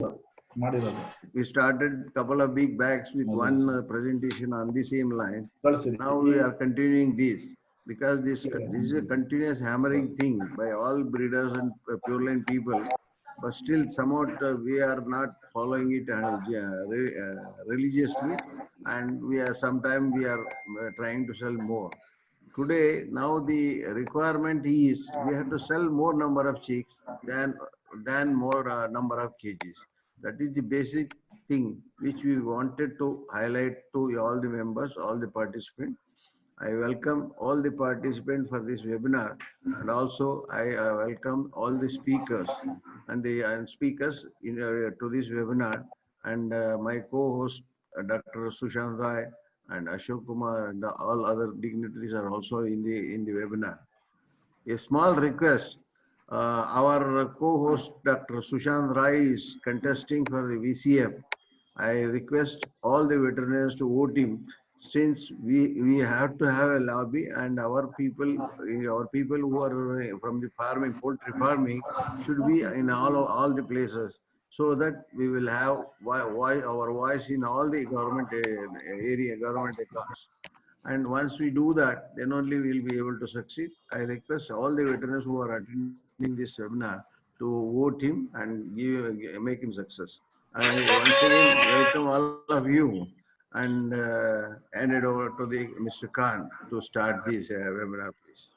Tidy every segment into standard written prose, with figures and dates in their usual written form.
We started couple of big bags with one presentation on the same line. Now we are continuing this because this is a continuous hammering thing by all breeders and pure line people. But still, somewhat we are not following it religiously, and we are sometimes we are trying to sell more. Today, now the requirement is we have to sell more number of chicks than more number of kgs. That is the basic thing which we wanted to highlight to all the members, all the participants. I welcome all the participants for this webinar, and also I welcome all the speakers and the speakers to this webinar, and my co-host Dr. Sushant Rai and Ashok Kumar and all other dignitaries are also in the webinar. A small request. Our co-host Dr. Sushant Rai is contesting for the VCF. I request all the veterinarians to vote him, since we have to have a lobby, and our people who are from the farming, poultry farming, should be in all the places, so that we will have our voice in all the government area, government accounts. And once we do that, then only we will be able to succeed. I request all the veterans who are attending this webinar to vote him and make him success. I once again welcome all of you, and hand it over to the Mr. Khan to start this webinar, please.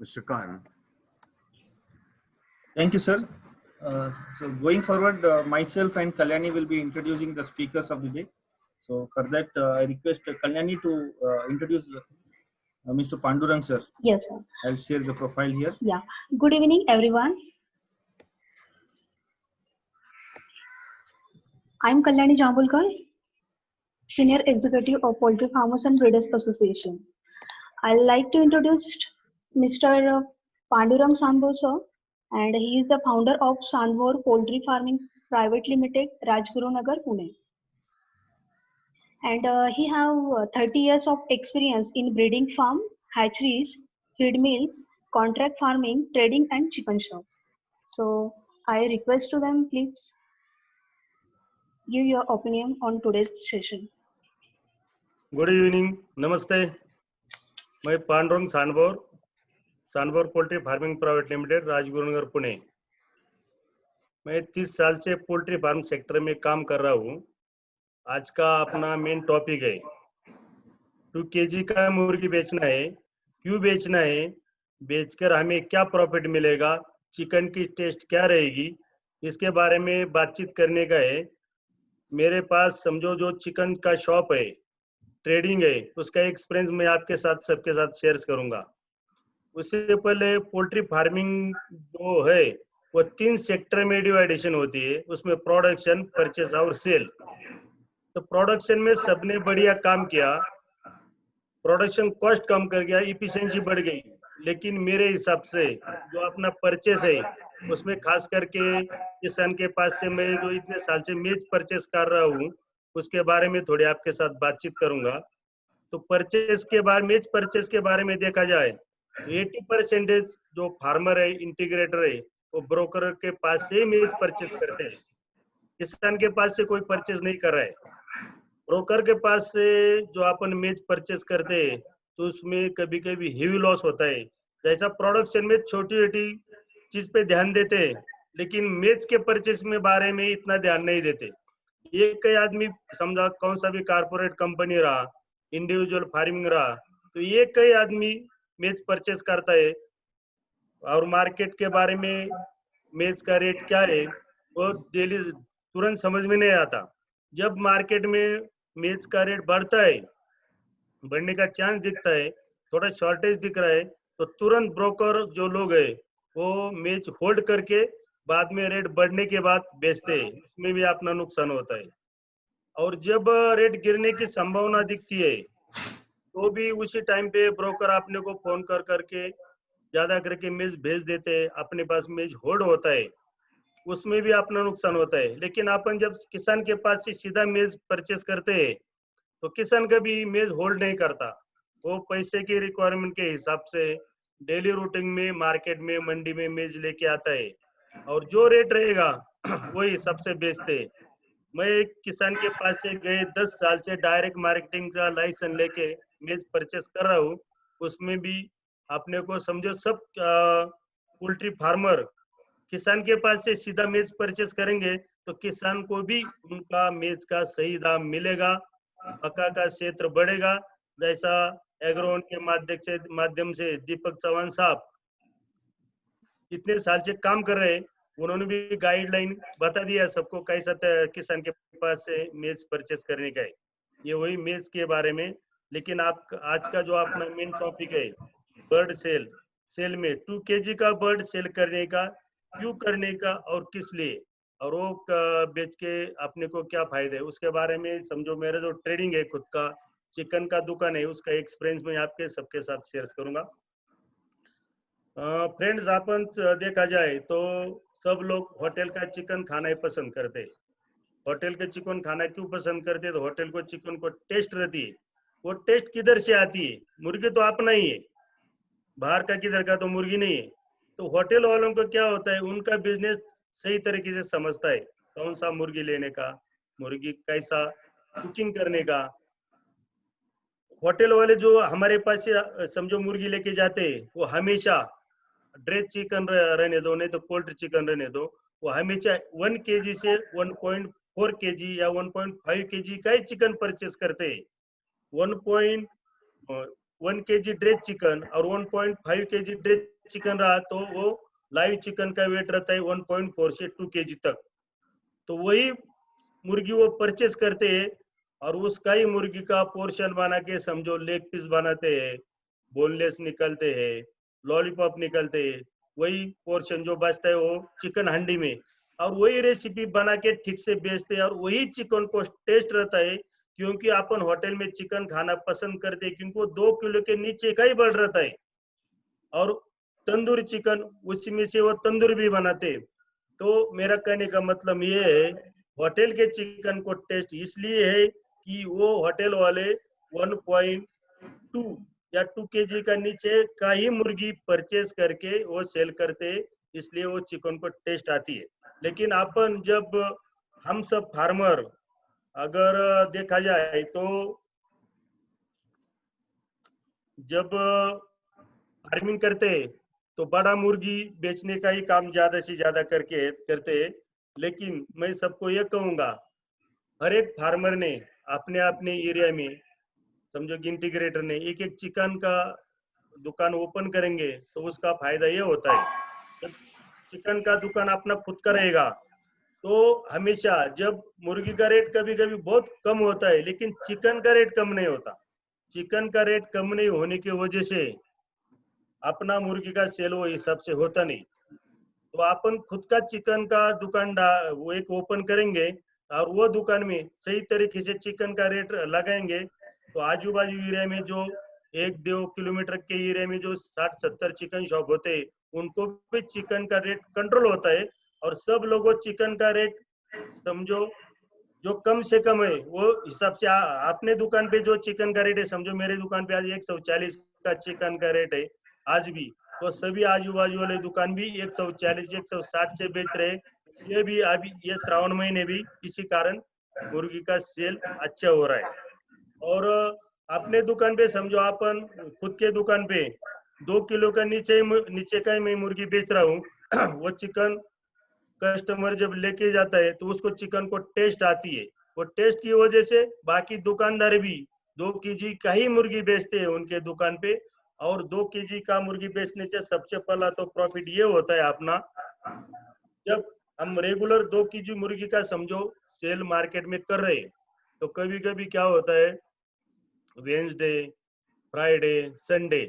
Mr. Khan. Thank you, sir. So going forward, myself and Kalyani will be introducing the speakers of the day. So for that, I request Kalyani to introduce Mr. Pandurang, sir. Yes, sir. I'll share the profile here. Yeah. Good evening, everyone. I'm Kalyani Jambulkar, Senior Executive of Poultry Farmers and Breeders Association. I'd like to introduce Mr. Pandurang Sandhor, sir, and he is the founder of Sandhor Poultry Farming Private Limited, Rajguru Nagar, Pune. And he have 30 years of experience in breeding farm, hatcheries, feed mills, contract farming, trading, and chicken shop. So I request to them, please give your opinion on today's session. Good evening, नमस्ते। मैं Pandurang Sandbhor poultry farming private limited, Rajgurunagar, Pune. मैं 30 साल से poultry farm sector में काम कर रहा हूँ। आज का अपना मेन टॉपिक है 2 kg का मुर्गी बेचना है, क्यों बेचना है, बेचकर हमें क्या प्रॉफिट मिलेगा, चिकन की टेस्ट क्या रहेगी, इसके बारे में बातचीत करने का है। मेरे पास समझो जो चिकन का शॉप है, ट्रेडिंग है, उसका एक्सपीरियंस मैं आपके साथ सबके साथ शेयर करूंगा। उससे पहले पोल्ट्री फार्मिंग जो है वो 3 सेक्टर में डिवाइडेशन होती है, उसमें प्रोडक्शन, परचेस और सेल। तो प्रोडक्शन में सबने बढ़िया काम किया, प्रोडक्शन कॉस्ट कम कर गया, इफिशिएंसी बढ़ गई। लेकिन मेरे हिसाब से जो अपना परचेस है उसमें खास करके किसान के पास से मैं जो इतने साल से मेज परचेस कर रहा हूँ उसके बारे में थोड़ी आपके साथ बातचीत करूंगा। तो परचेस के बारे में, परचेस के बारे में देखा जाए 80% जो फार्मर है, इंटीग्रेटर है, वो ब्रोकर के पास से मेज परचेस करते हैं, किसान के पास से कोई परचेस नहीं कर रहा है। ब्रोकर के पास से जो अपन मेज परचेस करते हैं तो उसमें कभी कभी हेवी लॉस होता है। जैसा प्रोडक्शन में छोटी छोटी चीज पे ध्यान देते हैं, लेकिन मेज के परचेस में बारे में इतना ध्यान नहीं देते। ये कई आदमी, समझा कौन सा भी कारपोरेट कंपनी रहा, इंडिविजुअल फार्मिंग रहा, तो ये कई आदमी मेज परचेस करता है और मार्केट के बारे में, मेज का रेट क्या है वो डेली तुरंत समझ में नहीं आता। जब मार्केट में मेज का रेट बढ़ता है, बढ़ने का चांस दिखता है, थोड़ा शॉर्टेज दिख रहा है, तो तुरंत ब्रोकर जो लोग है वो मेज होल्ड करके बाद में रेट बढ़ने के बाद बेचते हैं, उसमें भी अपना नुकसान होता है। और जब रेट गिरने की संभावना दिखती है तो भी उसी टाइम पे ब्रोकर आपने को फोन कर करके ज्यादा करके मेज भेज देते हैं, अपने पास मेज होल्ड होता है, उसमें भी अपना नुकसान होता है। लेकिन अपन जब किसान के पास से सीधा मेज परचेस करते हैं तो किसान कभी मेज होल्ड नहीं करता, वो पैसे की रिक्वायरमेंट के हिसाब से डेली रूटीन में मार्केट में, मंडी में मेज लेके आता है। और जो रेट रहेगा वही सबसे बेचते। मैं एक किसान के पास से गए 10 साल से डायरेक्ट मार्केटिंग का लाइसेंस लेके मेज परचेस कर रहा हूँ। उसमें भी अपने को समझो सब पोल्ट्री फार्मर किसान के पास से सीधा मेज परचेस करेंगे तो किसान को भी उनका मेज का सही दाम मिलेगा, मक्का का क्षेत्र बढ़ेगा। जैसा एग्रोन के माध्यम से दीपक चौहान साहब इतने साल से काम कर रहे हैं, उन्होंने भी गाइडलाइन बता दिया सबको कैसा किसान के पास से मेज परचेस करने का है। ये वही मेज के बारे में। लेकिन आप आज का जो अपना मेन टॉपिक है बर्ड सेल, सेल में 2 kg का बर्ड सेल करने का, क्यों करने का और किस लिए, और वो बेच के अपने को क्या फायदा है उसके बारे में समझो। मेरा जो ट्रेडिंग है खुद का चिकन का दुकान है उसका एक्सपीरियंस मैं आपके सबके साथ शेयर करूंगा। फ्रेंड्स, अपन देखा जाए तो सब लोग होटल का चिकन खाना ही पसंद करते हैं। होटल के चिकन खाना क्यों पसंद करते हैं? तो होटल को चिकन को टेस्ट रहती है। वो टेस्ट किधर से आती है? मुर्गी तो अपना ही है, बाहर का किधर का तो मुर्गी नहीं है। तो होटल वालों को क्या होता है, उनका बिजनेस सही तरीके से समझता है कौन सा मुर्गी लेने का, मुर्गी कैसा कुकिंग करने का। होटल वाले जो हमारे पास से समझो मुर्गी लेके जाते हैं वो हमेशा ड्रेस चिकन रहने दो, नहीं तो पोल्ट्री चिकन रहने दो, वो हमेशा 1 kg से 1.4 kg या 1.5 kg का ही चिकन परचेस करते हैं। 1 kg ड्रेस चिकन और 1.5 kg ड्रेस चिकन रहा तो वो लाइव चिकन का वेट रहता है 1.4 से 2 kg तक। तो वही मुर्गी वो परचेस करते हैं और उसका ही मुर्गी का पोर्शन बना के समझो लेग पीस बनाते हैं, बोनलेस निकलते हैं, लॉलीपॉप निकलते हैं, वही पोर्शन जो बचता है वो चिकन हंडी में, और वही रेसिपी बना के ठीक से बेचते हैं। और वही चिकन को टेस्ट रहता है, क्योंकि अपन होटल में चिकन खाना पसंद करते हैं क्योंकि वो 2 किलो के नीचे का ही बढ़ रहता है। और तंदूरी चिकन उसमें से वो तंदूरी भी बनाते। तो मेरा कहने का मतलब ये है, होटल के चिकन को टेस्ट इसलिए है कि वो होटल वाले 1.2 या 2 kg का नीचे का ही मुर्गी परचेस करके वो सेल करते, इसलिए वो चिकन को टेस्ट आती है। लेकिन अपन जब हम सब फार्मर अगर देखा जाए तो जब फार्मिंग करते तो बड़ा मुर्गी बेचने का ही काम ज्यादा से ज्यादा करते। लेकिन मैं सबको ये कहूंगा, हर एक फार्मर ने अपने अपने एरिया में समझो कि इंटीग्रेटर ने एक एक चिकन का दुकान ओपन करेंगे तो उसका फायदा ये होता है, जब चिकन का दुकान अपना खुद का रहेगा तो हमेशा जब मुर्गी का रेट कभी कभी बहुत कम होता है लेकिन चिकन का रेट कम नहीं होता। चिकन का रेट कम नहीं होने की वजह से अपना मुर्गी का सेल वो हिसाब से होता नहीं। तो अपन खुद का चिकन का दुकान वो एक ओपन करेंगे और वो दुकान में सही तरीके से चिकन का रेट लगाएंगे तो आजू बाजू एरिया में जो 1-2 किलोमीटर के एरिया में जो 60-70 चिकन शॉप होते हैं उनको भी चिकन का रेट कंट्रोल होता है। और सब लोगों चिकन का रेट समझो जो कम से कम है वो हिसाब से अपने दुकान पे जो चिकन का रेट है, समझो मेरे दुकान पे आज 140 का चिकन का रेट है आज भी, तो सभी आजू बाजू वाले दुकान भी 140-160 से बेच रहे। ये भी अभी ये श्रावण महीने भी इसी कारण मुर्गी का सेल अच्छा हो रहा है। और अपने दुकान पे समझो अपन खुद के दुकान पे 2 किलो का नीचे का ही मैं मुर्गी बेच रहा हूँ वो चिकन कस्टमर जब लेके जाता है तो उसको चिकन को टेस्ट आती है। वो टेस्ट की वजह से बाकी दुकानदार भी 2 kg का ही मुर्गी बेचते हैं उनके दुकान पे। और 2 kg का मुर्गी बेचने से सबसे पहला तो प्रॉफिट ये होता है अपना, जब हम रेगुलर 2 kg मुर्गी का समझो सेल मार्केट में कर रहे हैं तो कभी कभी क्या होता है, वेंसडे, फ्राइडे, संडे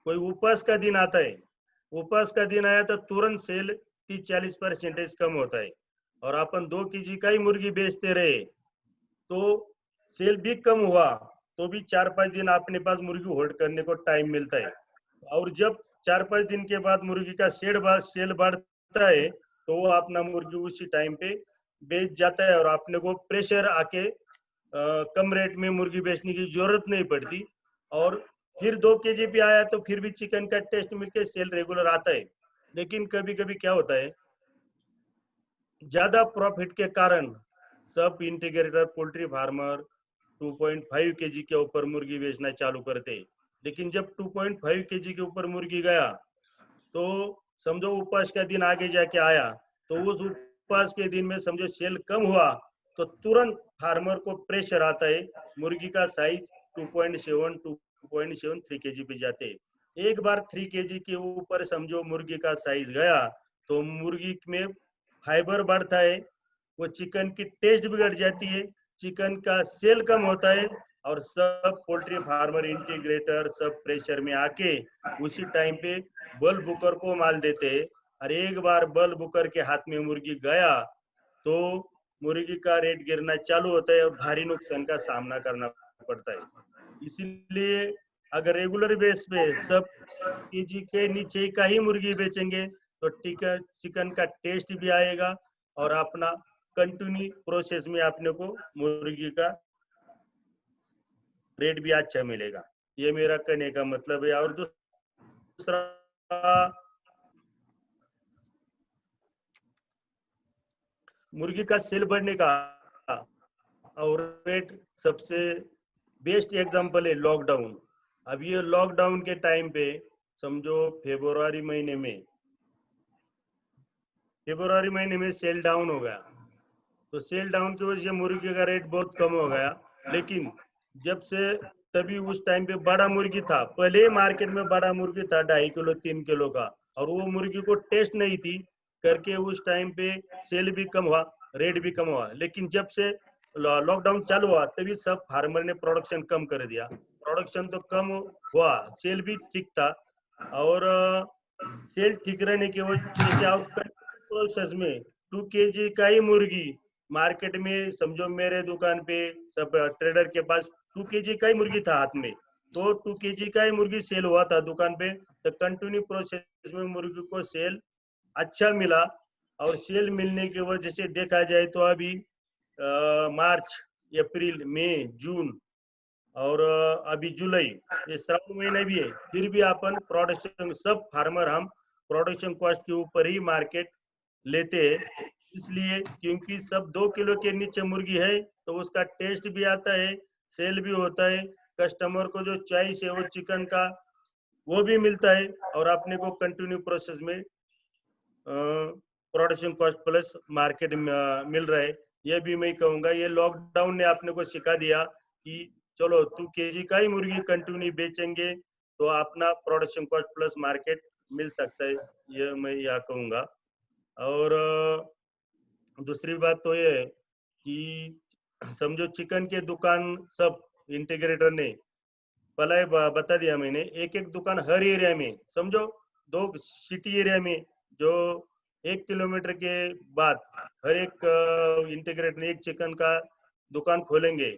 कोई उपवास का दिन आता है, उपवास का दिन आया तो तुरंत सेल 30-40% कम होता है और अपन 2 kg का ही मुर्गी बेचते रहे तो सेल भी कम हुआ तो भी 4-5 दिन अपने पास मुर्गी होल्ड करने को टाइम मिलता है। और जब 4-5 दिन के बाद मुर्गी का सेल बढ़ता है तो वो अपना मुर्गी उसी टाइम पे बेच जाता है और अपने को प्रेशर आके कम रेट में मुर्गी बेचने की जरूरत नहीं पड़ती। और फिर 2 kg पे आया तो फिर भी चिकन का टेस्ट मिलके सेल रेगुलर आता है। लेकिन कभी कभी क्या होता है, ज्यादा प्रॉफिट के कारण सब इंटीग्रेटर पोल्ट्री फार्मर 2.5 केजी के ऊपर मुर्गी बेचना चालू करते, लेकिन जब 2.5 केजी के ऊपर मुर्गी गया तो समझो उपवास का दिन आगे जाके आया, तो उस उपवास के दिन में समझो सेल कम हुआ तो तुरंत फार्मर को प्रेशर आता है, मुर्गी का साइज 2.7 2.73 केजी पे जाते। एक बार 3 केजी के ऊपर समझो मुर्गी का साइज गया तो मुर्गी में फाइबर बढ़ता है, वो चिकन की टेस्ट बिगड़ जाती है, चिकन का सेल कम होता है और सब पोल्ट्री फार्मर इंटीग्रेटर सब प्रेशर में आके उसी टाइम पे बल्क बुकर को माल देते हैं। और एक बार बल्क बुकर के हाथ में मुर्गी गया तो मुर्गी का रेट गिरना चालू होता है और भारी नुकसान का सामना करना पड़ता है। इसीलिए अगर रेगुलर बेस पे सब केजी के नीचे का ही मुर्गी बेचेंगे तो चिकन का टेस्ट भी आएगा और अपना कंटिन्यू प्रोसेस में अपने को मुर्गी का रेट भी अच्छा मिलेगा। ये मेरा कहने का मतलब है। और दूसरा, मुर्गी का सेल बढ़ने का और रेट सबसे बेस्ट एग्जांपल है लॉकडाउन। अब ये लॉकडाउन के टाइम पे समझो फरवरी महीने में सेल डाउन हो गया, तो सेल डाउन की वजह से मुर्गी का रेट बहुत कम हो गया। लेकिन जब से तभी उस टाइम पे बड़ा मुर्गी था, पहले मार्केट में बड़ा मुर्गी था 2.5 किलो 3 किलो का, और वो मुर्गी को टेस्ट नहीं थी करके उस टाइम पे सेल भी कम हुआ, रेट भी कम हुआ। लेकिन जब से लॉकडाउन चालू हुआ तभी सब फार्मर ने प्रोडक्शन कम कर दिया। प्रोडक्शन तो कम हुआ, सेल भी ठीक था, और सेल ठीक रहने की वजह से आप प्रोसेस में 2 केजी का ही मुर्गी मार्केट में समझो मेरे दुकान पे सब ट्रेडर के पास 2 केजी का ही मुर्गी था हाथ में, तो 2 केजी का ही मुर्गी सेल हुआ था दुकान पे। तो कंटिन्यू प्रोसेस में मुर्गी को सेल अच्छा मिला, और सेल मिलने की वजह से देखा जाए तो अभी मार्च अप्रैल मई जून और अभी जुलाई, ये श्रावण महीना भी है, फिर भी अपन प्रोडक्शन सब फार्मर हम प्रोडक्शन कॉस्ट के ऊपर ही मार्केट लेते हैं। इसलिए क्योंकि सब 2 किलो के नीचे मुर्गी है तो उसका टेस्ट भी आता है, सेल भी होता है, कस्टमर को जो चॉइस है वो चिकन का वो भी मिलता है, और अपने को कंटिन्यू प्रोसेस में प्रोडक्शन कॉस्ट प्लस मार्केट मिल रहा है। ये भी मैं कहूंगा ये लॉकडाउन ने अपने को सिखा दिया कि चलो 2 केजी का ही मुर्गी कंटिन्यू बेचेंगे तो अपना प्रोडक्शन कॉस्ट प्लस मार्केट मिल सकता है, ये मैं यहाँ कहूंगा। और दूसरी बात तो ये है कि समझो चिकन के दुकान सब इंटीग्रेटर ने पहले बता दिया मैंने, एक एक दुकान हर एरिया में, समझो 2 सिटी एरिया में जो 1 किलोमीटर के बाद हर एक इंटीग्रेटर ने एक चिकन का दुकान खोलेंगे।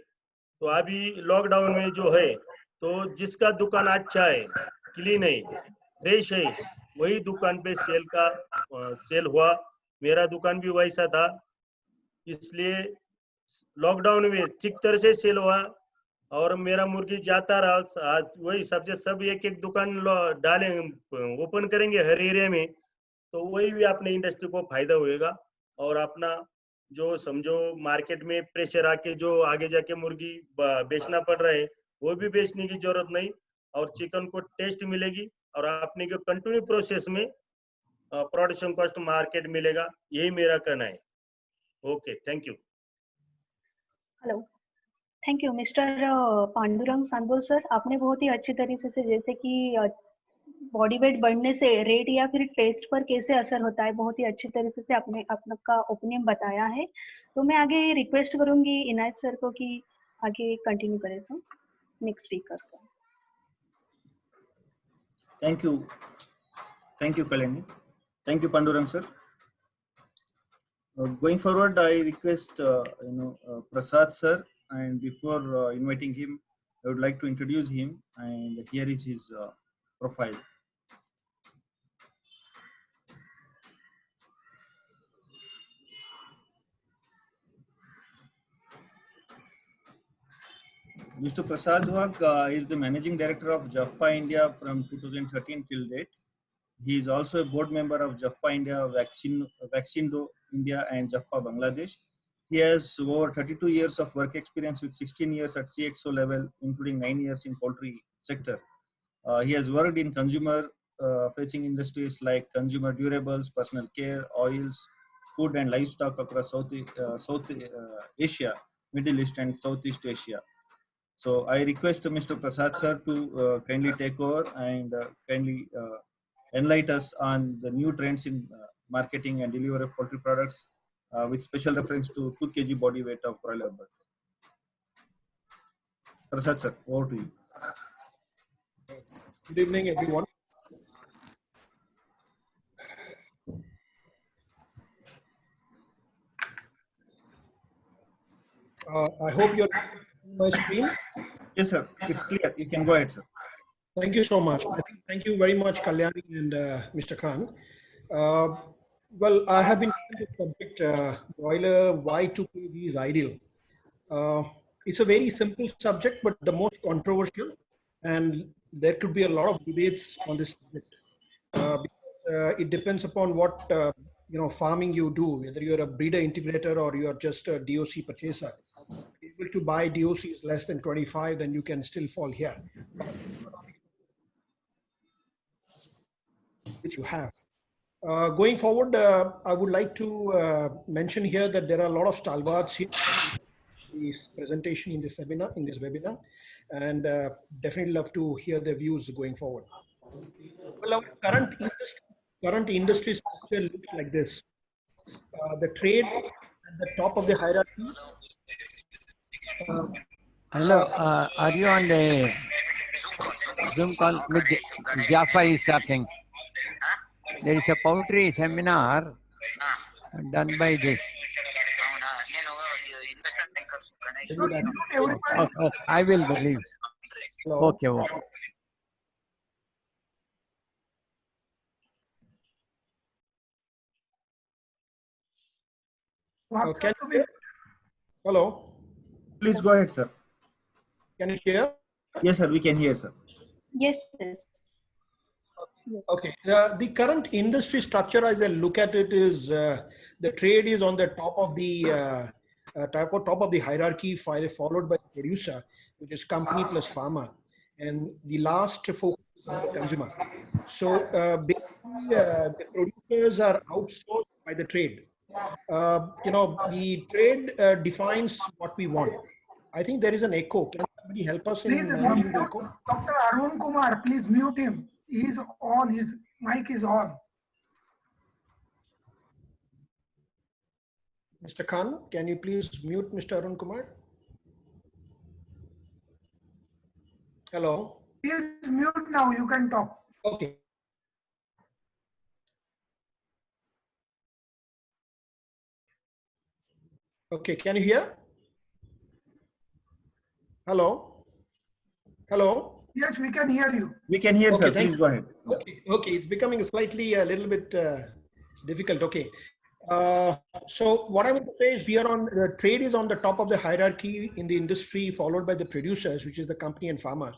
तो अभी लॉकडाउन में जो है तो जिसका दुकान अच्छा है, क्लीन है, फ्रेश है, वही दुकान पे सेल हुआ। मेरा दुकान भी वैसा था, इसलिए लॉकडाउन में ठीक तरह से सेल हुआ और मेरा मुर्गी जाता रहा। आज वही सबसे सब एक एक दुकान डालें ओपन करेंगे हर एरिया में, तो वही भी अपने इंडस्ट्री को फायदा होएगा। और अपना जो समझो मार्केट में प्रेशर आके जो आगे जाके मुर्गी बेचना पड़ रहा है वो भी बेचने की जरूरत नहीं, और चिकन को टेस्ट मिलेगी और अपने को कंटिन्यू प्रोसेस में प्रोडक्शन कॉस्ट मार्केट मिलेगा। यही मेरा कहना है। Okay, thank you. Hello, thank you mister Pandurang Sambol sir. आपने बहुत ही अच्छी तरीके से, जैसे कि बॉडी वेट बढ़ने से रेट या फिर टेस्ट पर कैसे असर होता है, बहुत ही अच्छी तरीके से आपने आपका ओपिनियन बताया है। तो मैं आगे रिक्वेस्ट करूंगी इनायत सर को कि आगे कंटिन्यू करें तो next speaker sir. Thank you Kalyani, thank you Pandurang sir. Going forward, I request Prasad sir, and before inviting him, I would like to introduce him, and here is his profile. Mr. Prasad Wag is the managing director of Jaffa India from 2013 till date. He is also a board member of Jaffa India Vaccindo India, and Jaffa, Bangladesh. He has over 32 years of work experience with 16 years at CXO level, including 9 years in poultry sector. He has worked in consumer facing industries like consumer durables, personal care, oils, food and livestock across South Asia, Middle East and Southeast Asia. So I request Mr. Prasad sir to kindly take over and kindly enlighten us on the new trends in marketing and delivery of poultry products with special reference to 2 kg body weight of broiler bird. Prasad sir, over to you. Good evening, everyone. I hope you're on my screen. Yes, sir. It's clear. You can go ahead, sir. Thank you so much. Thank you very much, Kalyani and Mr. Khan. Well, I have been on this subject, broiler, why 2 kg is ideal. It's a very simple subject, but the most controversial, and there could be a lot of debates on this subject. Because it depends upon what farming you do, whether you're a breeder integrator or you're just a DOC purchaser. If you're able to buy DOCs less than 25, then you can still fall here, which you have. Going forward, I would like to mention here that there are a lot of stalwarts here in this presentation in this webinar, and definitely love to hear their views going forward. Well, our current industry structure looks like this. The trade at the top of the hierarchy. Hello, are you on the Zoom call with Jaffa is talking? There is a poultry seminar done by this. I will believe. Okay, okay. Hello. Please go ahead, sir. Can you hear? Yes, sir. We can hear, sir. Yes, yes. Okay. The current industry structure, as I look at it, is the trade is on the top of the top of the hierarchy, followed by the producer, which is company plus farmer, and the last focus on the consumer. So basically, the producers are outsourced by the trade. The trade defines what we want. I think there is an echo. Can somebody help us in managing the echo? Dr. Arun Kumar, please mute him. He is on. His mic is on. Mr. Khan, can you please mute Mr. Arun Kumar? Hello. He is mute now. You can talk. Okay. Okay, can you hear? Hello? Hello? Yes, we can hear you. We can hear, Okay, sir. Please go ahead. Okay, it's becoming slightly a little bit difficult. Okay. So what I want to say is we are on, the trade is on the top of the hierarchy in the industry, followed by the producers, which is the company and farmer,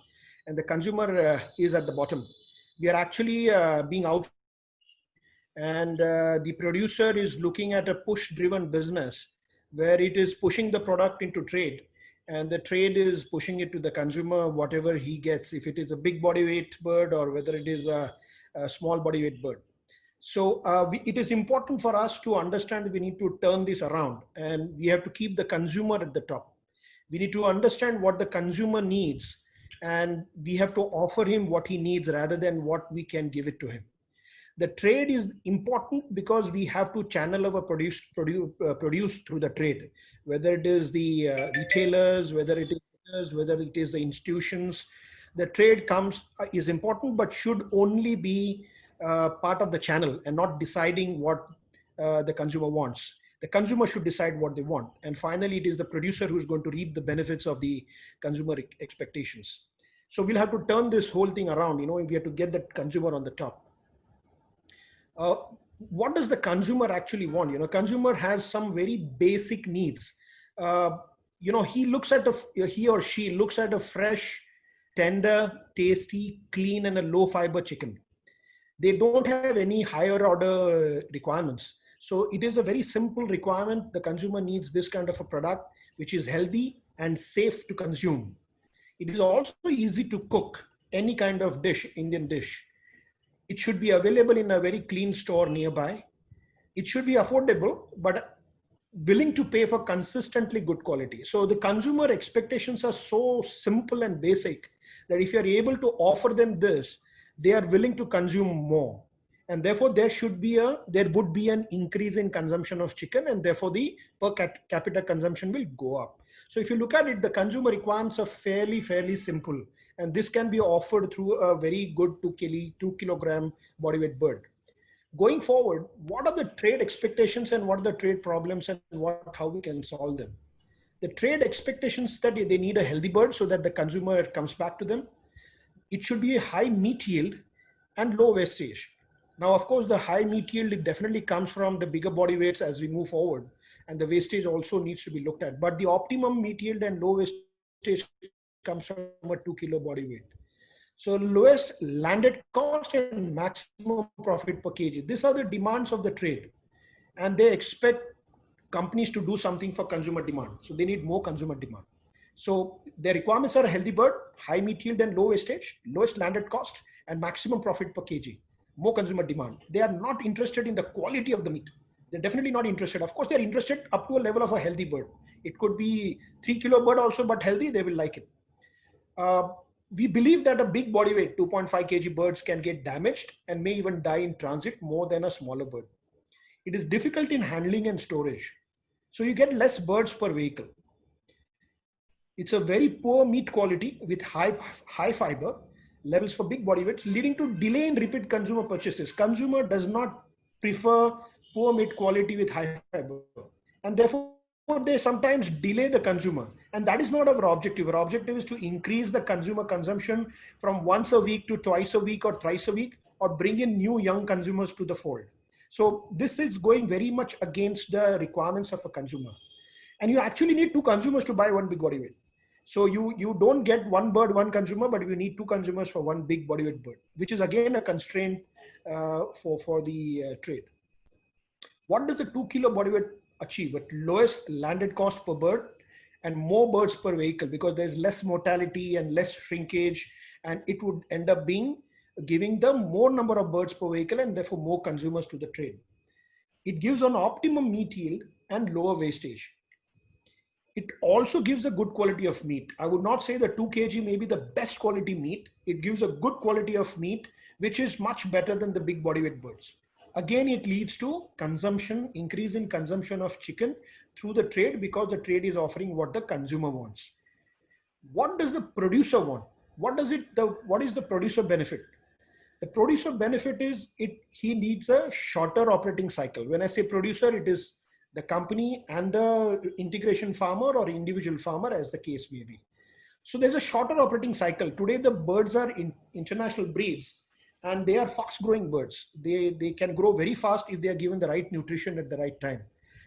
and the consumer is at the bottom. We are actually being out, and the producer is looking at a push-driven business where it is pushing the product into trade, and the trade is pushing it to the consumer, whatever he gets, if it is a big body weight bird or whether it is a small body weight bird. So it is important for us to understand that we need to turn this around, and we have to keep the consumer at the top. We need to understand what the consumer needs, and we have to offer him what he needs rather than what we can give it to him. The trade is important because we have to channel our produce through the trade, whether it is the retailers, whether it is the institutions. The trade is important, but should only be part of the channel and not deciding what the consumer wants. The consumer should decide what they want. And finally, it is the producer who is going to reap the benefits of the consumer expectations. So we'll have to turn this whole thing around, we have to get the consumer on the top. What does the consumer actually want? Consumer has some very basic needs. He or she looks at a fresh, tender, tasty, clean, and a low fiber chicken. They don't have any higher order requirements. So it is a very simple requirement. The consumer needs this kind of a product, which is healthy and safe to consume. It is also easy to cook any kind of dish, Indian dish. It should be available in a very clean store nearby. It should be affordable, but willing to pay for consistently good quality. So the consumer expectations are so simple and basic that if you're able to offer them this, they are willing to consume more. And therefore there would be an increase in consumption of chicken, and therefore the per capita consumption will go up. So if you look at it, the consumer requirements are fairly simple. And this can be offered through a very good 2 kilogram body weight bird. Going forward, what are the trade expectations and what are the trade problems and how we can solve them? The trade expectations that they need a healthy bird so that the consumer comes back to them. It should be a high meat yield and low wastage. Now, of course, the high meat yield, it definitely comes from the bigger body weights as we move forward, and the wastage also needs to be looked at. But the optimum meat yield and low wastage comes from a 2 kilo body weight. So lowest landed cost and maximum profit per kg. These are the demands of the trade. And they expect companies to do something for consumer demand. So they need more consumer demand. So their requirements are a healthy bird, high meat yield and low wastage, lowest landed cost, and maximum profit per kg. More consumer demand. They are not interested in the quality of the meat. They're definitely not interested. Of course, they're interested up to a level of a healthy bird. It could be 3 kilo bird also, but healthy, they will like it. We believe that a big body weight, 2.5 kg birds can get damaged and may even die in transit more than a smaller bird. It is difficult in handling and storage. So you get less birds per vehicle. It's a very poor meat quality with high fiber levels for big body weights, leading to delay in repeat consumer purchases. Consumer does not prefer poor meat quality with high fiber, and therefore they sometimes delay the consumer. And that is not our objective. Our objective is to increase the consumer consumption from once a week to twice a week or thrice a week, or bring in new young consumers to the fold. So this is going very much against the requirements of a consumer. And you actually need 2 consumers to buy one big body weight. So you don't get one bird, one consumer, but you need 2 consumers for one big body weight bird, which is again a constraint for the trade. What does a 2 kilo body weight achieve? At lowest landed cost per bird and more birds per vehicle, because there's less mortality and less shrinkage, and it would end up giving them more number of birds per vehicle and therefore more consumers to the trade. It gives an optimum meat yield and lower wastage. It also gives a good quality of meat. I would not say that 2 kg may be the best quality meat. It gives a good quality of meat, which is much better than the big body weight birds. Again, it leads to increase in consumption of chicken through the trade, because the trade is offering what the consumer wants. What does the producer want? What is the producer benefit? The producer benefit is he needs a shorter operating cycle. When I say producer, it is the company and the integration farmer or individual farmer, as the case may be. So there's a shorter operating cycle. Today, the birds are international breeds, and they are fast growing birds. They can grow very fast if they are given the right nutrition at the right time.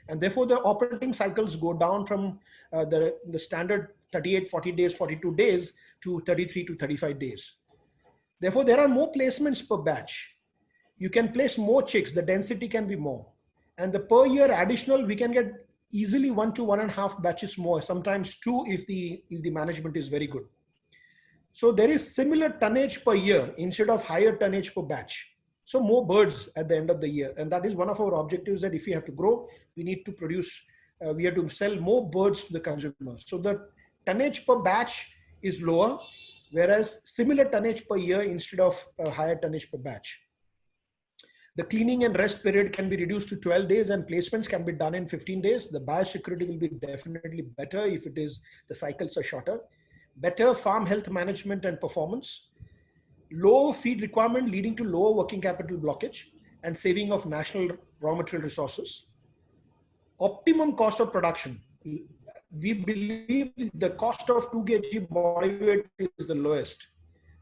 And therefore the operating cycles go down from the standard 38, 40 days, 42 days to 33 to 35 days. Therefore, there are more placements per batch. You can place more chicks, the density can be more. And the per year additional, we can get easily 1 to 1.5 batches more, sometimes 2 if the management is very good. So there is similar tonnage per year instead of higher tonnage per batch. So more birds at the end of the year. And that is one of our objectives, that if we have to grow, we need to produce, we have to sell more birds to the consumer. So the tonnage per batch is lower, whereas similar tonnage per year instead of a higher tonnage per batch. The cleaning and rest period can be reduced to 12 days and placements can be done in 15 days. The biosecurity will be definitely better if the cycles are shorter. Better farm health management and performance. Low feed requirement leading to lower working capital blockage and saving of national raw material resources. Optimum cost of production. We believe the cost of 2 kg body weight is the lowest.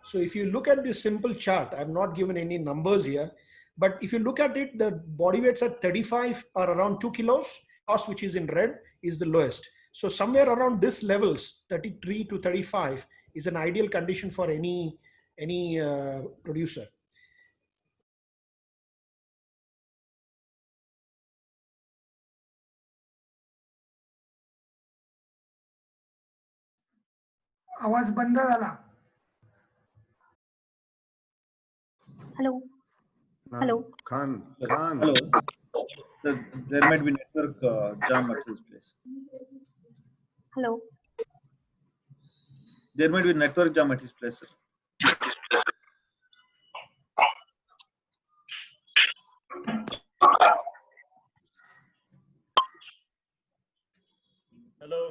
So if you look at this simple chart, I've not given any numbers here, but if you look at it, the body weights at 35 are around 2 kilos, cost which is in red is the lowest. So somewhere around this levels, 33 to 35 is an ideal condition for any producer. आवाज बंद झाला. Hello. Hello. Khan. Hello. So there might be network jam at his place. Hello. There might be network jam at his place, sir. Hello.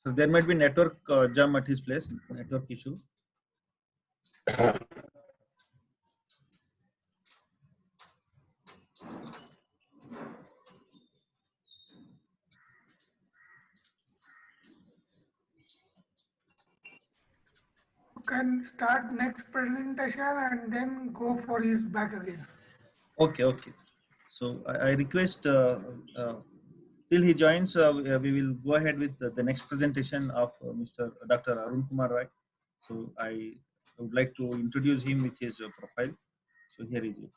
So there might be network jam at his place, network issue. You can start next presentation and then go for his back again. Okay, okay. So I request till he joins, we will go ahead with the next presentation of Mr. Dr. Arun Kumar Rai. So I would like to introduce him with his profile. So here is it.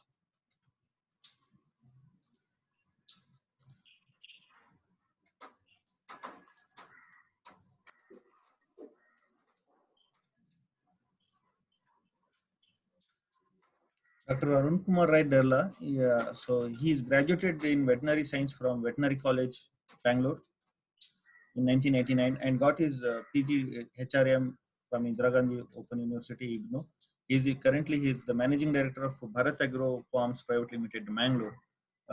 Dr. Arun Kumar Rai Derla, so he is graduated in veterinary science from Veterinary College, Bangalore in 1989 and got his PG HRM from Indira Gandhi Open University, IGNOU. Currently he is the managing director of Bharat Agro Farms Private Limited, Mangalore.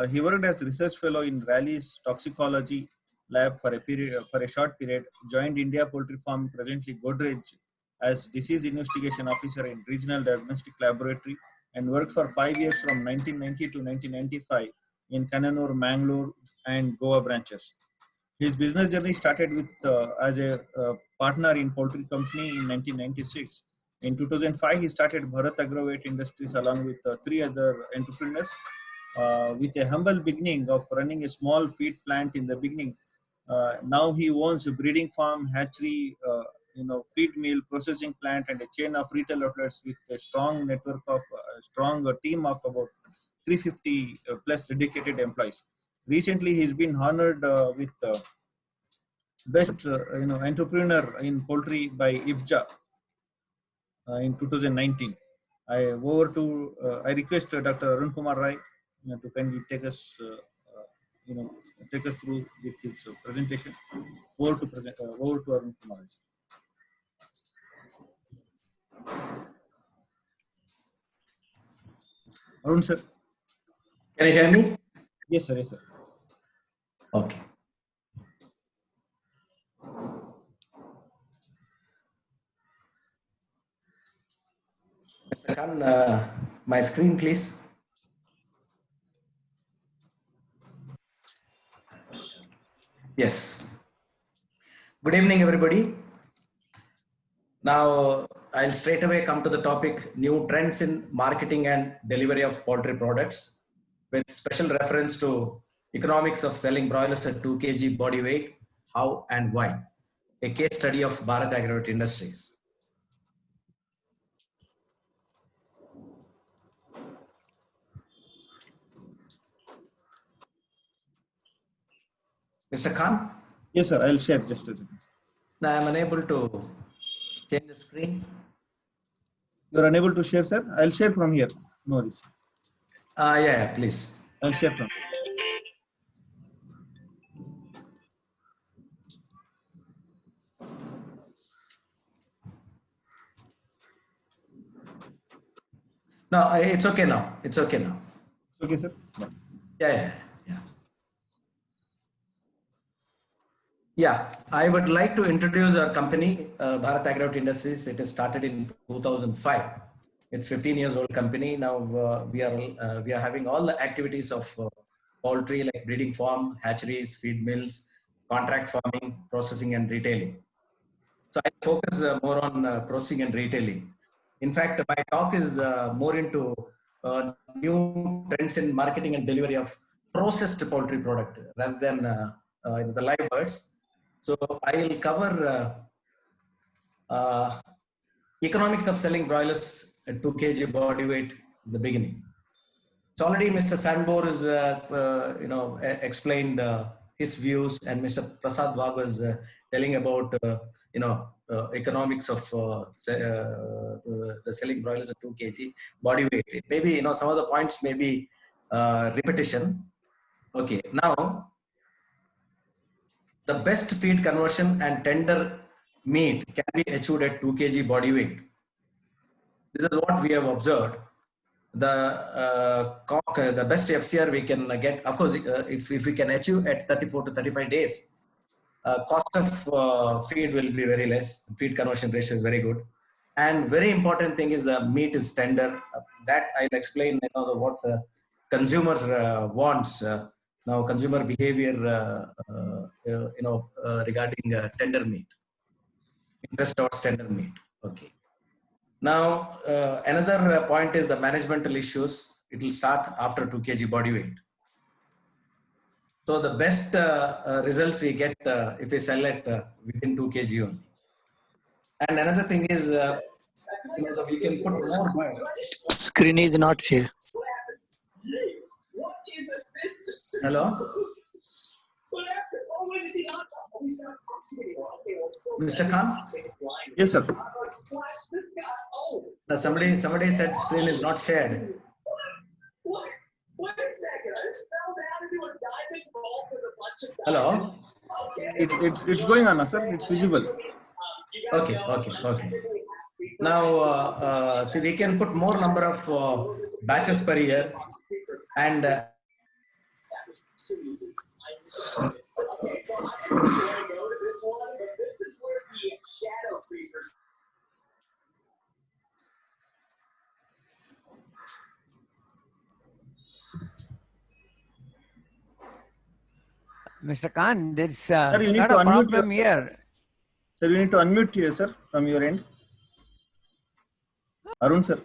He worked as research fellow in Rally's toxicology lab for a short period. Joined India Poultry Farm, presently Godrej, as disease investigation officer in regional diagnostic laboratory, and worked for 5 years from 1990 to 1995 in Kannur, Mangalore, and Goa branches. His business journey started with as a partner in poultry company in 1996. In 2005, he started Bharat Agrovet Industries along with 3 other entrepreneurs. With a humble beginning of running a small feed plant in the beginning, now he owns a breeding farm, hatchery, feed mill, processing plant, and a chain of retail outlets with a strong network of a strong team of about 350 plus dedicated employees. Recently, he's been honored with best entrepreneur in poultry by IPJA in 2019. I request Dr. Arun Kumar Rai to kindly take us take us through with his presentation. Over to Arun Kumar Rai. Arun sir. Can you hear me? Yes sir. Yes sir. Okay. Mr. Khan, my screen, please. Yes. Good evening, everybody. Now, I'll straight away come to the topic, new trends in marketing and delivery of poultry products, with special reference to economics of selling broilers at 2 kg body weight, how and why. A case study of Bharat Agrovet Industries. Mr. Khan? Yes sir, I'll share just a second. Now I'm unable to change the screen. You're unable to share, sir? I'll share from here. No worries. Yeah, please. I'll share from No, it's okay now. It's okay now. Okay, sir. Yeah. Yeah, I would like to introduce our company, Bharat Agrovet Industries. It is started in 2005. It's 15 years old company. Now we are having all the activities of poultry like breeding farm, hatcheries, feed mills, contract farming, processing and retailing. So I focus more on processing and retailing. In fact, my talk is more into new trends in marketing and delivery of processed poultry product rather than the live birds. So I will cover economics of selling broilers at 2 kg body weight in the beginning. So already Mr. Sandbor is, explained his views, and Mr. Prasad Wagh was telling about, economics of the selling broilers at 2 kg body weight. Maybe, some of the points may be repetition. Okay, now the best feed conversion and tender meat can be achieved at 2 kg body weight. This is what we have observed. The best FCR we can get, of course, if we can achieve at 34 to 35 days, cost of feed will be very less. Feed conversion ratio is very good. And very important thing is the meat is tender. That I'll explain what the consumer wants. Now consumer behavior, regarding tender meat. Interest towards tender meat. Okay. Now, another point is the managemental issues. It will start after 2 kg body weight. So the best results we get if we sell it within 2 kg only. And another thing is, we can put more. Screen is not here. Hello? Mr. Khan? Yes, sir. Now somebody said screen is not shared. Hello? It's going on, sir. It's visible. Okay. Now, so we can put more number of batches per year, and Mr. Khan, there's Sir, you need not to a unmute problem here. Sir, you need to unmute here, sir, from your end. Arun, sir.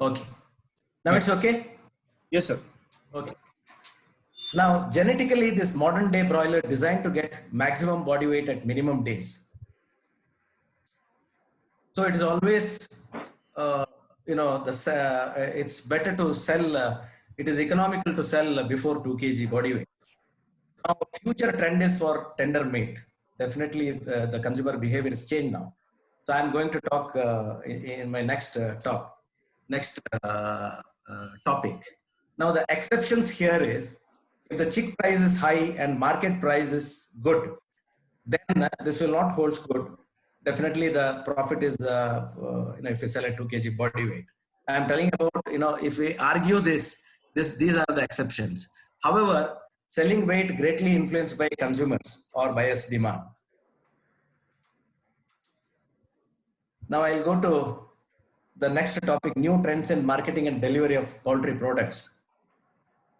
okay. Now it's okay? Yes, sir. Okay. Now, genetically, this modern day broiler designed to get maximum body weight at minimum days. So it is always, it's better to sell, it is economical to sell before 2 kg body weight. Now, future trend is for tender meat. Definitely the consumer behavior is changed now. So I'm going to talk in my next topic. Now the exceptions here is, if the chick price is high and market price is good, then this will not hold good. Definitely the profit is, if you sell at 2 kg body weight. I'm telling about, if we argue these are the exceptions. However, selling weight greatly influenced by consumers or buyers' demand. Now I'll go to the next topic, new trends in marketing and delivery of poultry products.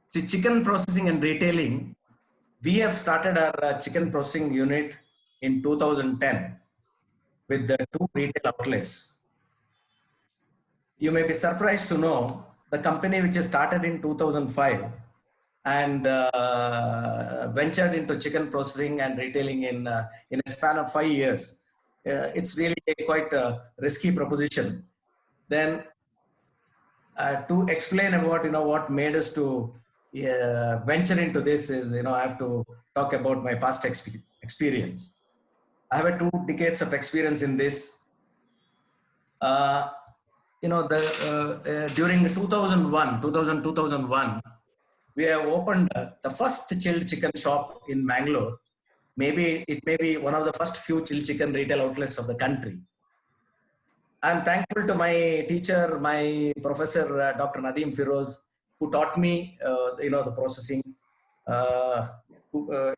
See, chicken processing and retailing, we have started our chicken processing unit in 2010 with the 2 retail outlets. You may be surprised to know the company which is started in 2005 and ventured into chicken processing and retailing in a span of 5 years. It's really quite a risky proposition. Then to explain about what made us to venture into this is, I have to talk about my past experience. I have 2 decades of experience in this. During 2001, we have opened the first chilled chicken shop in Mangalore. Maybe it may be one of the first few chilled chicken retail outlets of the country. I'm thankful to my teacher, my professor, Dr. Nadeem Firoz, who taught me, the processing, the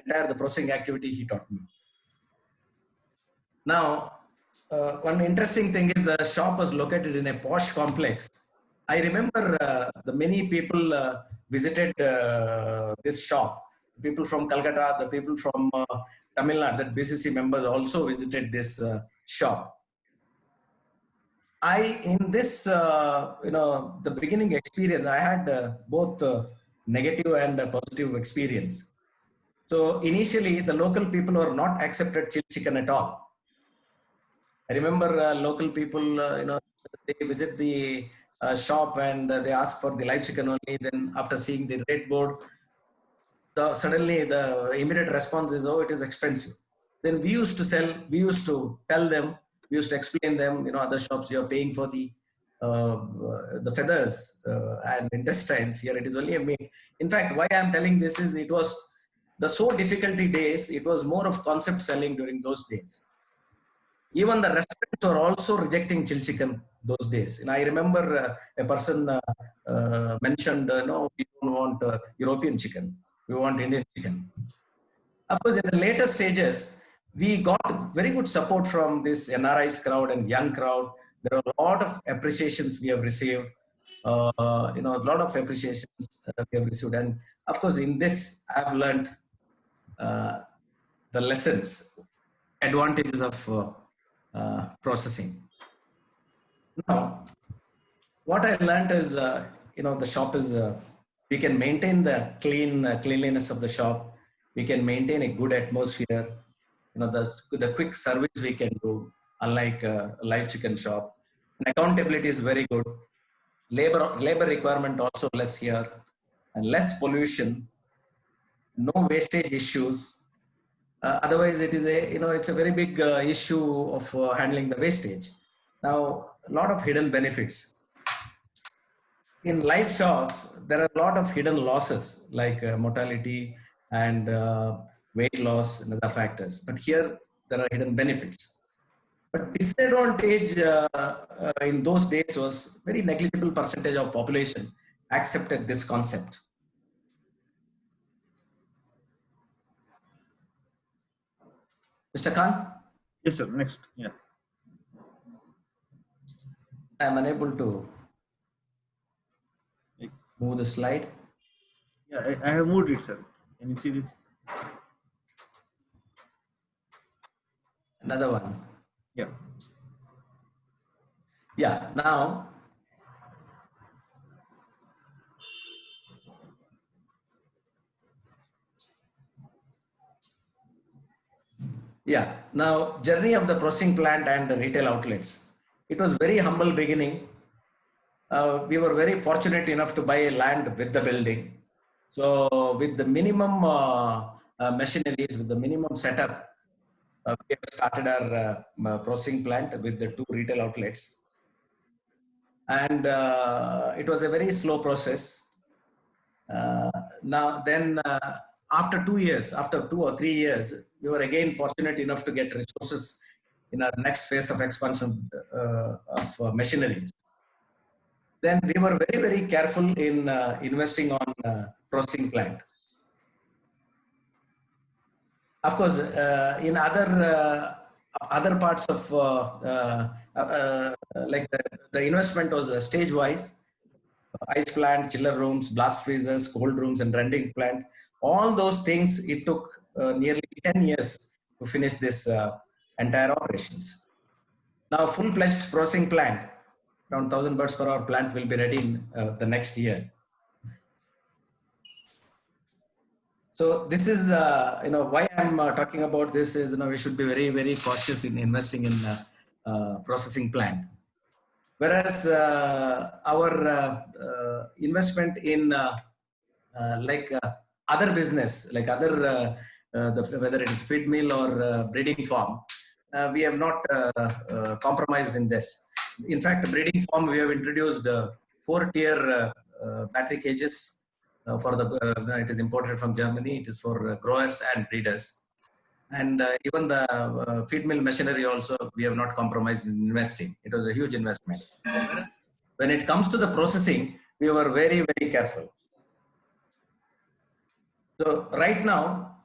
entire processing activity he taught me. Now, one interesting thing is the shop was located in a posh complex. I remember the many people visited this shop. People from Calcutta, the people from Tamil Nadu, that BCC members also visited this shop. In this, the beginning experience, I had both negative and positive experience. So initially, the local people were not accepted chilled chicken at all. I remember local people, they visit the shop and they ask for the live chicken only. Then after seeing the rate board, suddenly the immediate response is, oh, it is expensive. Then we used to tell them, we used to explain them, other shops you are paying for the feathers and intestines. Here it is only a meat. In fact, why I'm telling this is it was the so difficulty days. It was more of concept selling during those days. Even the restaurants were also rejecting chill chicken those days. And I remember a person mentioned, no, we don't want European chicken. We want Indian chicken. Of course, in the later stages, we got very good support from this NRIs crowd and young crowd. There are a lot of appreciations we have received. A lot of appreciations we have received. And of course, in this, I've learned the lessons, advantages of processing. Now, what I learned is, the shop is, we can maintain the cleanliness of the shop. We can maintain a good atmosphere. The quick service we can do, unlike a live chicken shop. And accountability is very good. Labor requirement also less here, and less pollution. No wastage issues. Otherwise, it is it's a very big issue of handling the wastage. Now, a lot of hidden benefits. In live shops, there are a lot of hidden losses like mortality and weight loss and other factors. But here, there are hidden benefits. But disadvantage in those days was very negligible percentage of population accepted this concept. Mr. Khan? Yes, sir. Next. Yeah. I'm unable to move the slide. Yeah, I have moved it, sir. Can you see this? Another one. Yeah. Yeah, now. Yeah, now journey of the processing plant and the retail outlets. It was very humble beginning. We were very fortunate enough to buy land with the building. So with the minimum machineries, with the minimum setup, we have started our processing plant with the 2 retail outlets. And it was a very slow process. After 2 years, after 2 or 3 years, we were again fortunate enough to get resources in our next phase of expansion of machineries. Then we were very, very careful in investing on processing plant. Of course, in other parts of like the investment was stage-wise. Ice plant, chiller rooms, blast freezers, cold rooms, and rendering plant. All those things, it took nearly 10 years to finish this entire operations. Now, full-fledged processing plant, around 1,000 birds per hour plant will be ready in the next year. So this is, why I'm talking about this is, we should be very, very cautious in investing in processing plant. Whereas our investment in other business, like other, whether it is feed mill or breeding farm, we have not compromised in this. In fact, breeding farm, we have introduced 4-tier battery cages for it is imported from Germany. It is for growers and breeders. And even the feed mill machinery also, we have not compromised in investing. It was a huge investment. When it comes to the processing, we were very, very careful. So right now,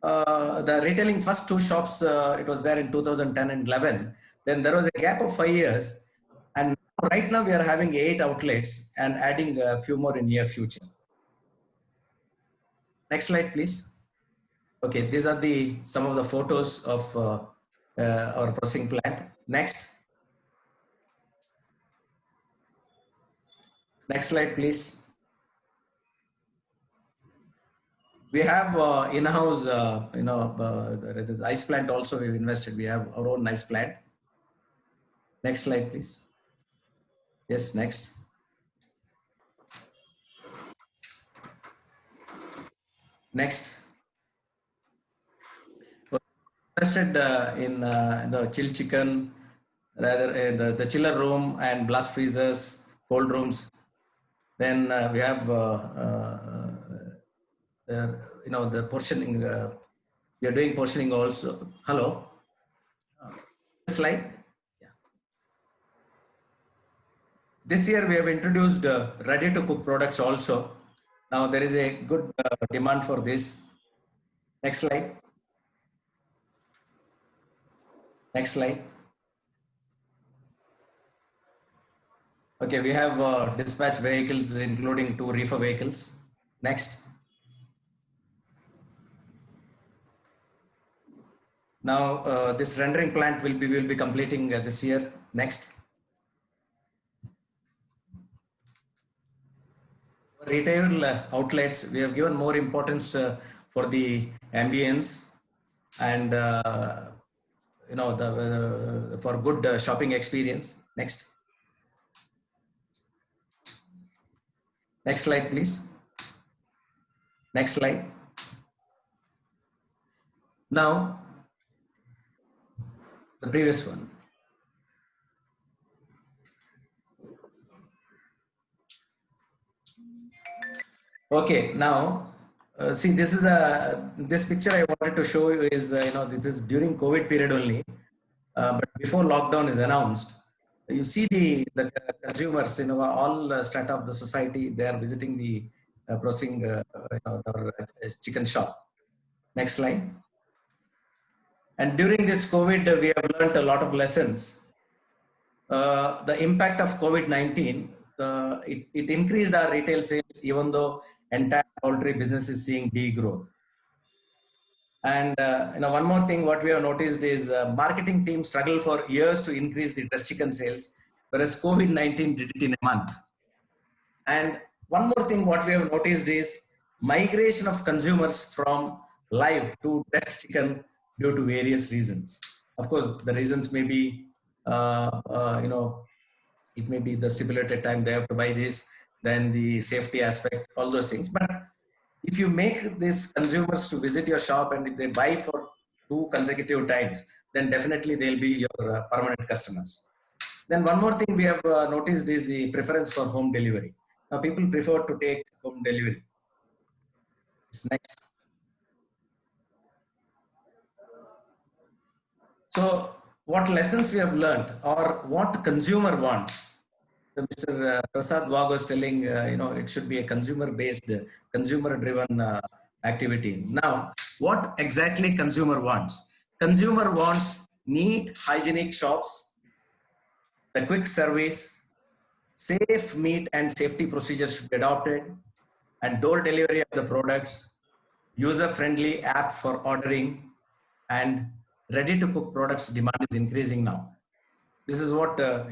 the retailing first 2 shops, it was there in 2010 and 11. Then there was a gap of 5 years. And right now we are having 8 outlets and adding a few more in near future. Next slide, please. Okay, these are some of the photos of our processing plant. Next. Next slide, please. We have in-house, the ice plant also we've invested. We have our own ice plant. Next slide, please. Yes, next. Next. Interested in the chill chicken, rather the chiller room and blast freezers, cold rooms. Then we have the portioning. We are doing portioning also. Hello. Slide. Yeah. This year we have introduced ready-to-cook products also. Now there is a good demand for this. Next slide. Next slide. Okay, we have dispatch vehicles, including 2 reefer vehicles. Next. Now this rendering plant will be completing this year. Next. Retail outlets, we have given more importance for the ambience and for good shopping experience. Next. Next slide, please. Next slide. Now, the previous one. Okay, now see, this is this picture I wanted to show you is this is during COVID period only, but before lockdown is announced. You see the consumers, all strata of the society, they are visiting the processing chicken shop. Next slide. And during this COVID, we have learned a lot of lessons. The impact of COVID-19, it increased our retail sales, even though entire poultry business is seeing degrowth. And one more thing, what we have noticed is marketing team struggled for years to increase the breast chicken sales, whereas COVID-19 did it in a month. And one more thing, what we have noticed is migration of consumers from live to breast chicken due to various reasons. Of course, the reasons may be, it may be the stipulated time they have to buy this, then the safety aspect, all those things. But if you make these consumers to visit your shop and if they buy for 2 consecutive times, then definitely they'll be your permanent customers. Then one more thing we have noticed is the preference for home delivery. Now people prefer to take home delivery. Next. So what lessons we have learned, or what consumer wants? Mr. Prasad Wag was telling, it should be a consumer-based, consumer-driven activity. Now, what exactly consumer wants? Consumer wants neat, hygienic shops, the quick service, safe meat and safety procedures should be adopted, and door delivery of the products, user-friendly app for ordering, and ready-to-cook products demand is increasing now. This is what the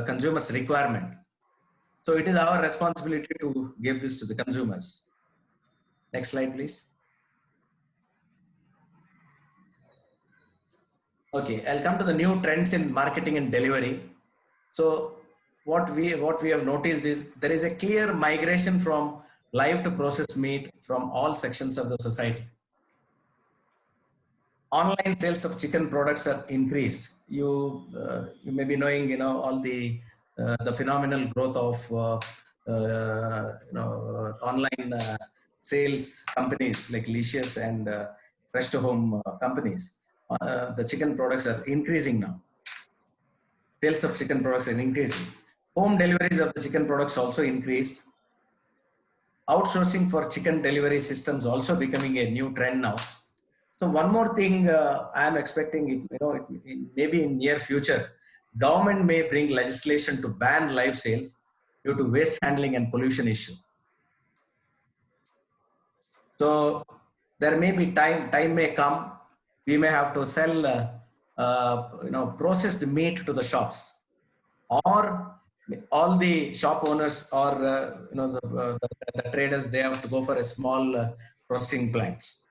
consumer's requirement. So it is our responsibility to give this to the consumers. Next slide, please. Okay, I'll come to the new trends in marketing and delivery. So what we have noticed is there is a clear migration from live to processed meat from all sections of the society. Online sales of chicken products are increased. You may be knowing, all the phenomenal growth of online sales companies like Licious and Fresh to Home companies. The chicken products are increasing now. Sales of chicken products are increasing. Home deliveries of the chicken products also increased. Outsourcing for chicken delivery systems also becoming a new trend now. So one more thing I am expecting, maybe in near future, government may bring legislation to ban live sales due to waste handling and pollution issue. So there may be time may come, we may have to sell processed meat to the shops, or all the shop owners or the traders, they have to go for a small processing plants.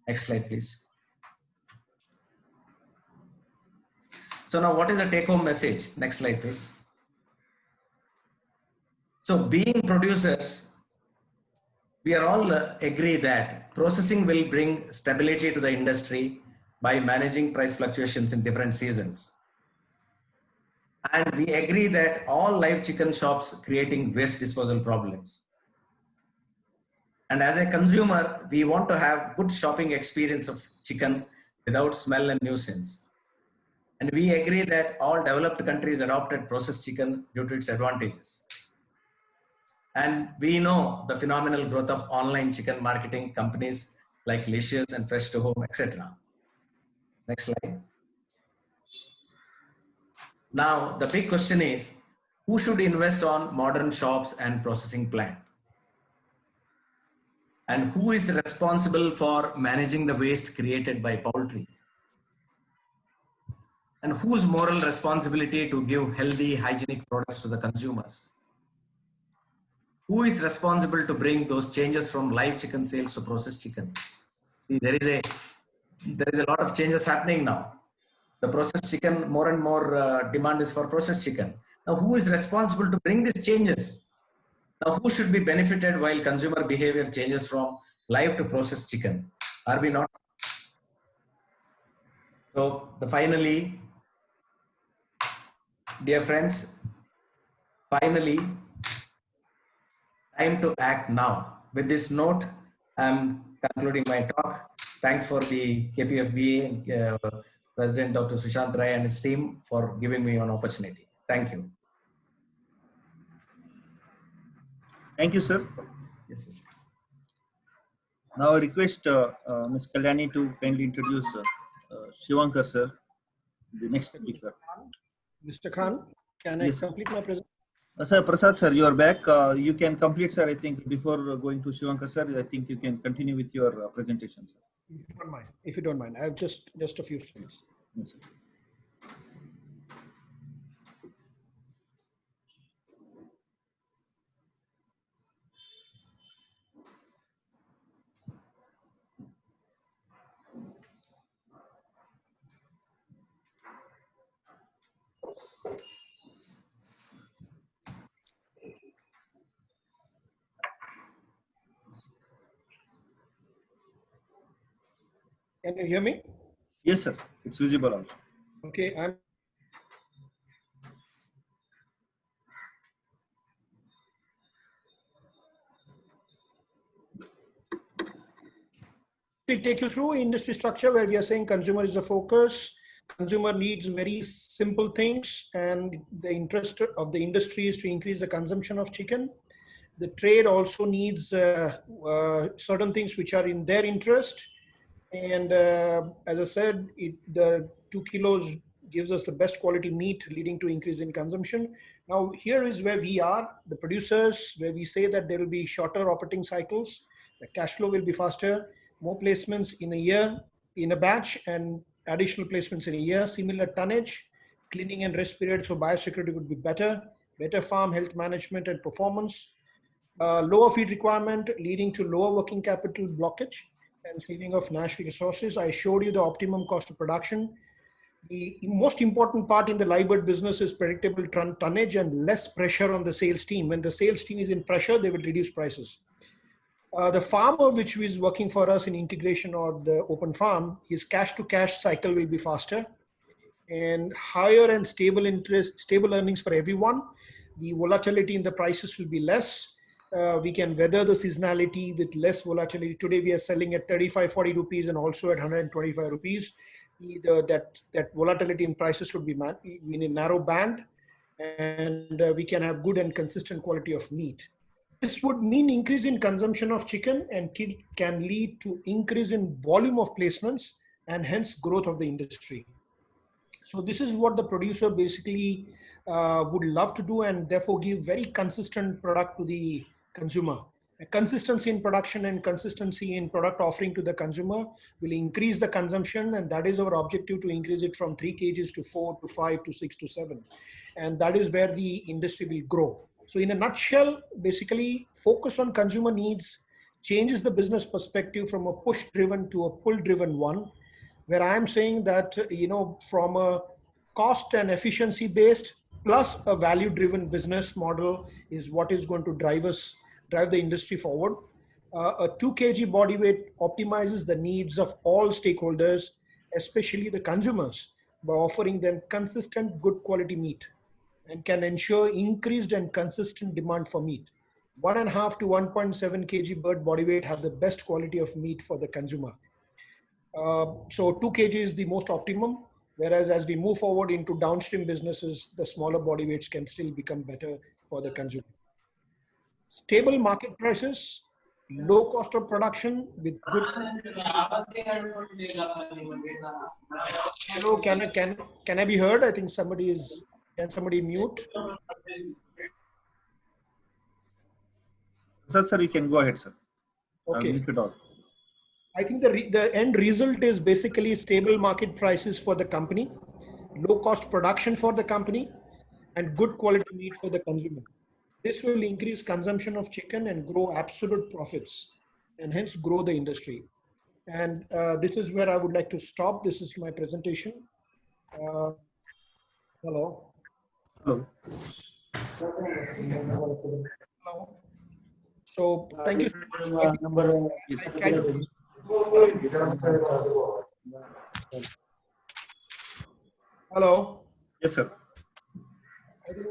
Next slide, please. So now what is the take home message? Next slide, please. So being producers, we are all agree that processing will bring stability to the industry by managing price fluctuations in different seasons. And we agree that all live chicken shops creating waste disposal problems. And as a consumer, we want to have good shopping experience of chicken without smell and nuisance. And we agree that all developed countries adopted processed chicken due to its advantages. And we know the phenomenal growth of online chicken marketing companies like Licious and Fresh to Home, etc. Next slide. Now, the big question is, who should invest on modern shops and processing plant? And who is responsible for managing the waste created by poultry? And whose moral responsibility to give healthy, hygienic products to the consumers? Who is responsible to bring those changes from live chicken sales to processed chicken? See, there is a lot of changes happening now. The processed chicken, more and more demand is for processed chicken. Now, who is responsible to bring these changes? Now, who should be benefited while consumer behavior changes from live to processed chicken? Are we not? So, finally, dear friends, finally, time to act now. With this note, I'm concluding my talk. Thanks for the KPFBA President Dr. Sushant Rai and his team for giving me an opportunity. Thank you. Thank you, sir. Yes, sir. Now I request Ms. Kalyani to kindly introduce Shivankar, sir, the next speaker. Mr. Khan, can I complete my presentation? Sir, Prasad, sir, you are back. You can complete, sir. I think before going to Shivankar, sir, I think you can continue with your presentation, sir. If you don't mind. If you don't mind, I have just a few slides. Yes, sir. Can you hear me? Yes, sir. It's visible also. Okay, I'm take you through industry structure where we are saying consumer is the focus. Consumer needs very simple things, and the interest of the industry is to increase the consumption of chicken. The trade also needs certain things which are in their interest. And as I said, the 2 kilos gives us the best quality meat, leading to increase in consumption. Now, here is where we are, the producers, where we say that there will be shorter operating cycles. The cash flow will be faster, more placements in a year, in a batch, and additional placements in a year, similar tonnage, cleaning and rest period, so biosecurity would be better farm health management and performance, lower feed requirement leading to lower working capital blockage and saving of national resources. I showed you the optimum cost of production. The most important part in the live bird business is predictable tonnage and less pressure on the sales team. When the sales team is in pressure, they will reduce prices. The farmer, which is working for us in integration or the open farm, his cash to cash cycle will be faster and higher and stable earnings for everyone. The volatility in the prices will be less. We can weather the seasonality with less volatility. Today we are selling at 35-40 rupees and also at 125 rupees. That volatility in prices would be in a narrow band, and we can have good and consistent quality of meat. This would mean increase in consumption of chicken and can lead to increase in volume of placements and hence growth of the industry. So this is what the producer basically would love to do, and therefore give very consistent product to the consumer. A consistency in production and consistency in product offering to the consumer will increase the consumption, and that is our objective, to increase it from 3 kgs to 4 to 5 to 6 to 7. And that is where the industry will grow. So in a nutshell, basically focus on consumer needs changes the business perspective from a push driven to a pull driven one, where I am saying that, from a cost and efficiency based plus a value driven business model is what is going to drive the industry forward. A 2 kg body weight optimizes the needs of all stakeholders, especially the consumers, by offering them consistent good quality meat, and can ensure increased and consistent demand for meat. 1.5 to 1.7 kg bird body weight have the best quality of meat for the consumer. So 2 kg is the most optimum, whereas as we move forward into downstream businesses, the smaller body weights can still become better for the consumer. Stable market prices, low cost of production with good. Hello, can I be heard? I think can somebody mute? Sir, you can go ahead, sir. Okay. Mute it all. I think the end result is basically stable market prices for the company, low cost production for the company, and good quality meat for the consumer. This will increase consumption of chicken and grow absolute profits, and hence grow the industry. And this is where I would like to stop. This is my presentation. Hello. Hello. Hello. So thank you so much. Hello. Yes, sir. I think